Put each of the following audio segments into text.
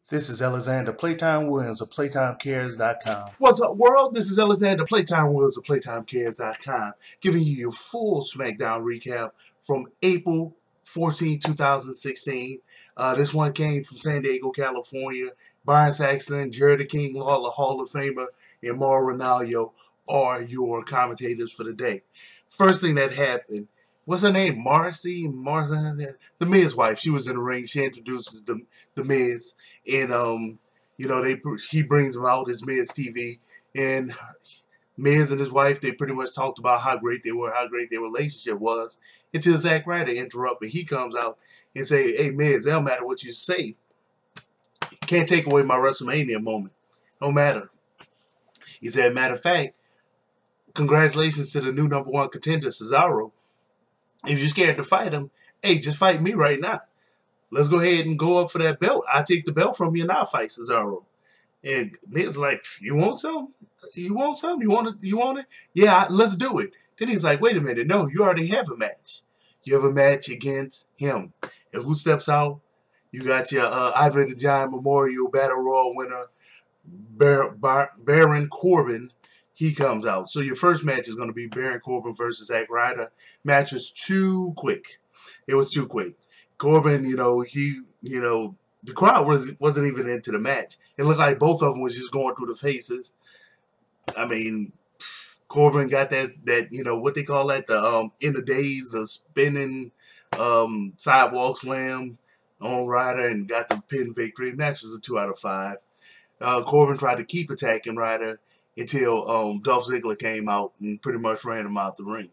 This is Alexander Playtime Williams of PlayTimeCares.com. What's up, world? This is Alexander Playtime Williams of PlayTimeCares.com, giving you your full SmackDown recap from April 14, 2016. This one came from San Diego, California. Byron Saxton, Jerry the King Lawler, Hall of Famer, and Mauro Ranallo are your commentators for the day. First thing that happened, what's her name? Marcy, the Miz wife. She was in the ring. She introduces the Miz, and he brings him out as Miz TV, and Miz and his wife, they pretty much talked about how great they were, how great their relationship was, until Zack Ryder interrupted. He comes out and say, "Hey Miz, it don't matter what you say. You can't take away my WrestleMania moment. No matter." He said, "Matter of fact, congratulations to the new #1 contender, Cesaro. If you're scared to fight him, hey, just fight me right now. Let's go ahead and go up for that belt. I'll take the belt from you and I'll fight Cesaro." And Miz like, "You want some? You want some? You want it? You want it? Yeah, let's do it." Then he's like, "Wait a minute. No, you already have a match. You have a match against him." And who steps out? You got your Andre the Giant Memorial Battle Royal winner, Baron Corbin. He comes out. So your first match is going to be Baron Corbin versus Zack Ryder. Match was too quick. It was too quick. Corbin, the crowd wasn't even into the match. It looked like both of them was just going through the faces. I mean, Corbin got that what they call that, the in the days of spinning sidewalk slam on Ryder and got the pin victory. Match was a 2 out of 5. Corbin tried to keep attacking Ryder until Dolph Ziggler came out and pretty much ran him out the ring.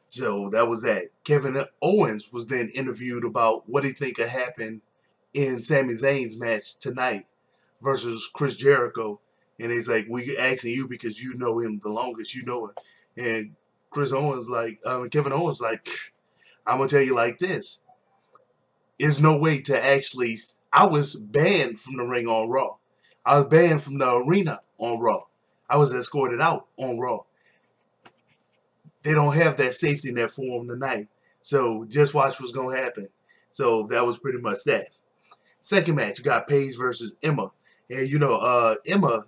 So that was that. Kevin Owens was then interviewed about what he think could happen in Sami Zayn's match tonight versus Chris Jericho. And he's like, "We asking you because you know him the longest, you know it." And Kevin Owens like, "I'm going to tell you like this. There's no way to actually, I was banned from the ring on Raw. I was banned from the arena on Raw. I was escorted out on Raw. They don't have that safety net for him tonight. So just watch what's going to happen." So that was pretty much that. Second match, you got Paige versus Emma. And, Emma,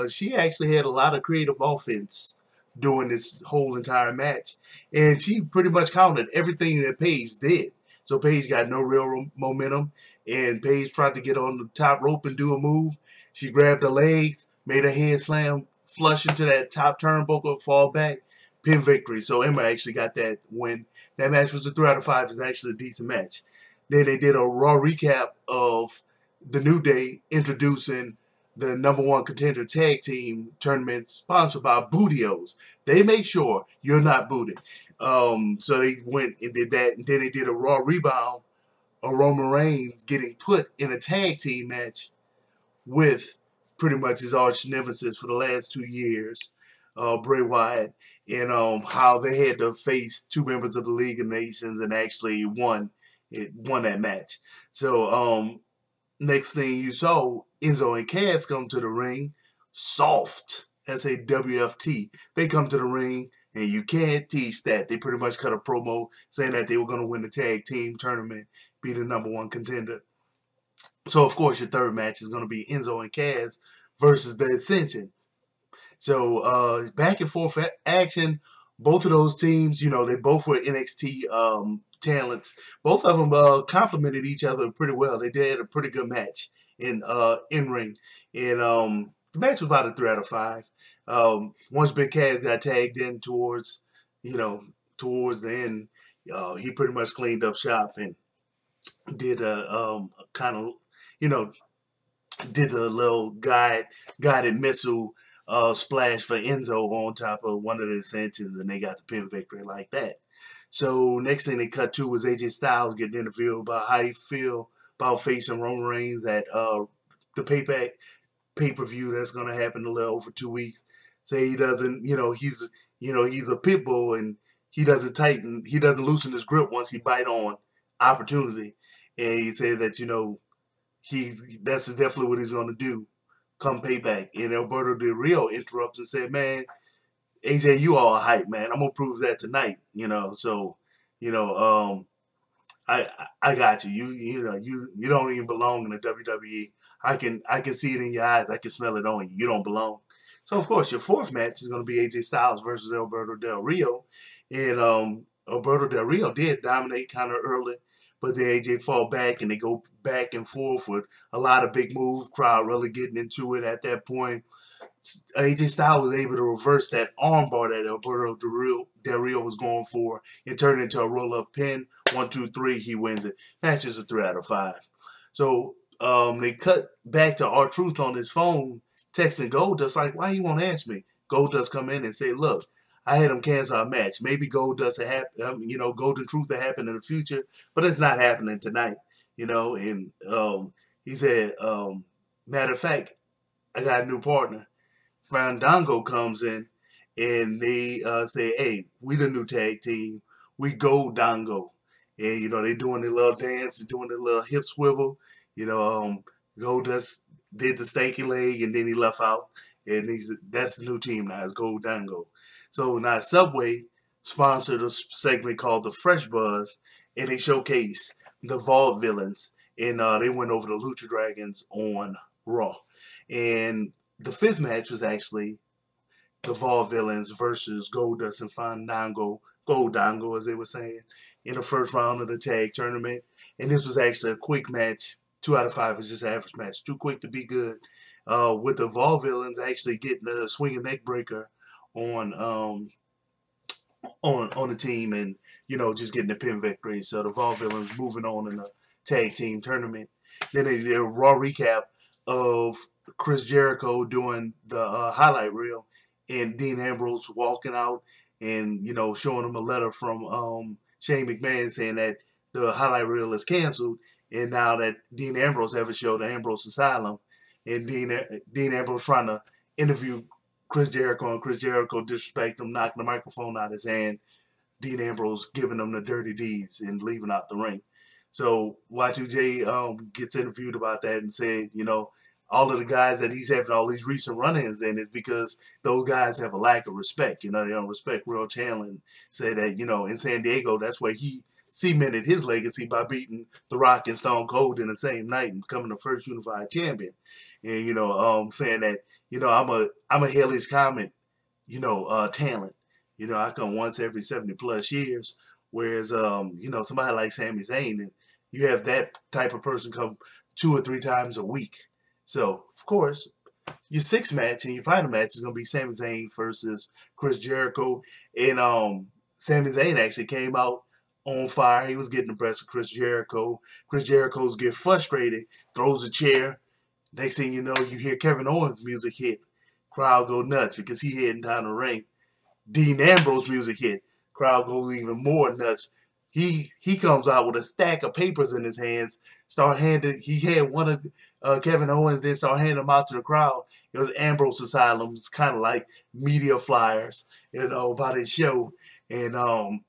she actually had a lot of creative offense during this whole entire match. And she pretty much countered everything that Paige did. So Paige got no real momentum. And Paige tried to get on the top rope and do a move. She grabbed her legs, made her head slam, flush into that top turnbuckle, fall back, pin victory. So Emma actually got that win. That match was a 3 out of 5. It's actually a decent match. Then they did a Raw recap of the New Day introducing the #1 contender tag team tournament sponsored by Bootios. They make sure you're not booted. So they went and did that. And then they did a Raw rebound of Roman Reigns getting put in a tag team match with pretty much his arch nemesis for the last 2 years, Bray Wyatt, and how they had to face 2 members of the League of Nations and actually won that match. So next thing you saw, Enzo and Cass come to the ring, soft, SAWFT. They come to the ring, and you can't teach that. They pretty much cut a promo saying that they were going to win the tag team tournament, be the #1 contender. So, of course, your third match is going to be Enzo and Cass versus the Ascension. So, back and forth action. Both of those teams, they both were NXT talents. Both of them complemented each other pretty well. They did a pretty good match in ring. And the match was about a 3 out of 5. Once Big Cass got tagged in towards the end, he pretty much cleaned up shop and did a kind of, did a little guided missile splash for Enzo on top of one of the Ascensions, and they got the pin victory like that. So next thing they cut to was AJ Styles getting interviewed about how he feel about facing Roman Reigns at the pay-per-view that's going to happen a little over 2 weeks. Say he doesn't, he's a pit bull and he doesn't loosen his grip once he bite on opportunity. And he said that, that's definitely what he's going to do come payback. And Alberto Del Rio interrupts and said, "Man, AJ, you all hype, man. I'm going to prove that tonight." So, I got you. You don't even belong in the WWE. I can see it in your eyes. I can smell it on you. You don't belong. So of course your fourth match is going to be AJ Styles versus Alberto Del Rio, and Alberto Del Rio did dominate kind of early, but then AJ fall back and they go back and forth with a lot of big moves. Crowd really getting into it at that point. AJ Styles was able to reverse that armbar that Alberto Del Rio was going for and turn it into a roll-up pin. 1, 2, 3, he wins it. Match is a 3 out of 5. So they cut back to R-Truth on his phone, texting Goldust like, why you won't answer me? Goldust come in and say, look, I had him cancel our match. Maybe Goldust will happen, Golden Truth will happen in the future, but it's not happening tonight. And he said, matter of fact, I got a new partner. Fandango comes in and they say, hey, we the new tag team. We go Dango. And, they doing their little dance, doing their little hip swivel. Goldust did the stanky leg and then he left out. And that's the new team now, it's Go Dango. So now Subway sponsored a segment called The Fresh Buzz and they showcase the Vault villains. And they went over the Lucha Dragons on Raw. And the fifth match was actually the Vault Villains versus Goldust and Fandango, Goldango as they were saying, in the first round of the tag tournament. And this was actually a quick match. 2 out of 5 is just an average match. Too quick to be good. With the Vault Villains actually getting a swinging neck breaker on the team and, just getting the pin victory. So the Vault Villains moving on in the tag team tournament. Then they did a Raw recap of Chris Jericho doing the highlight reel and Dean Ambrose walking out and, showing him a letter from Shane McMahon saying that the highlight reel is canceled. And now that Dean Ambrose have a show, the Ambrose Asylum, and Dean Ambrose trying to interview Chris Jericho and Chris Jericho disrespect him, knocking the microphone out of his hand. Dean Ambrose giving him the dirty deeds and leaving out the ring. So Y2J gets interviewed about that and said, all of the guys that he's having all these recent run-ins in is because those guys have a lack of respect. They don't respect real talent. Say that, in San Diego, that's where he cemented his legacy by beating The Rock and Stone Cold in the same night and becoming the first unified champion. And, saying that, I'm a Haley's Comet, talent. I come once every 70 plus years. Whereas, somebody like Sami Zayn, and you have that type of person come 2 or 3 times a week. So, of course, your sixth match and your final match is going to be Sami Zayn versus Chris Jericho. And Sami Zayn actually came out on fire. He was getting abreast of Chris Jericho. Chris Jericho's get frustrated, throws a chair. Next thing you know, you hear Kevin Owens' music hit. Crowd go nuts because he heading down the ring. Dean Ambrose music hit. Crowd goes even more nuts. He comes out with a stack of papers in his hands. He had one of Kevin Owens, then start handing them out to the crowd. It was Ambrose Asylums, kind of like media flyers, about his show. And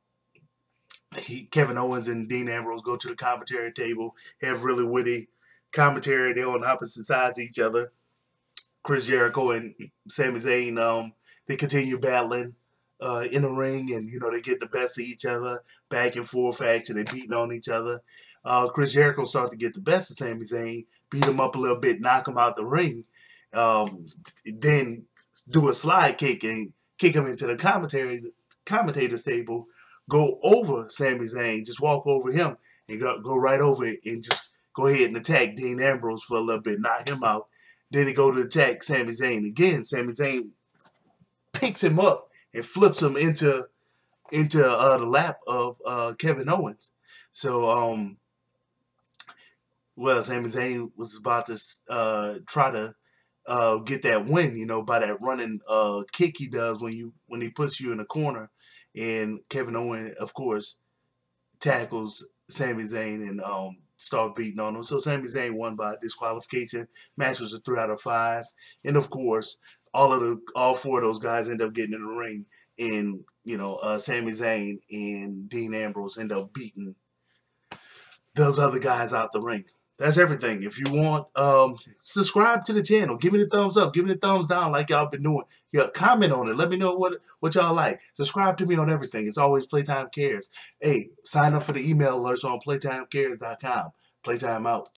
Kevin Owens and Dean Ambrose go to the commentary table, have really witty commentary. They're on opposite sides of each other. Chris Jericho and Sami Zayn, they continue battling in the ring, and they get the best of each other, back and forth action. They beating on each other. Chris Jericho starts to get the best of Sami Zayn, beat him up a little bit, knock him out the ring, then do a slide kick and kick him into the commentator's table. Go over Sami Zayn, just walk over him and go right over it and just go ahead and attack Dean Ambrose for a little bit, knock him out. Then he go to attack Sami Zayn again. Sami Zayn picks him up and flips him into the lap of Kevin Owens. So, Sami Zayn was about to try to get that win, by that running kick he does when he puts you in the corner. And Kevin Owens, of course, tackles Sami Zayn and start beating on him. So Sami Zayn won by disqualification. Match was a 3 out of 5. And of course, all 4 of those guys end up getting in the ring. And, Sami Zayn and Dean Ambrose end up beating those other guys out the ring. That's everything. If you want, subscribe to the channel. Give me the thumbs up. Give me the thumbs down like y'all been doing. Yeah, comment on it. Let me know what y'all like. Subscribe to me on everything. It's always Playtime Cares. Hey, sign up for the email alerts on playtimecares.com. Playtime out.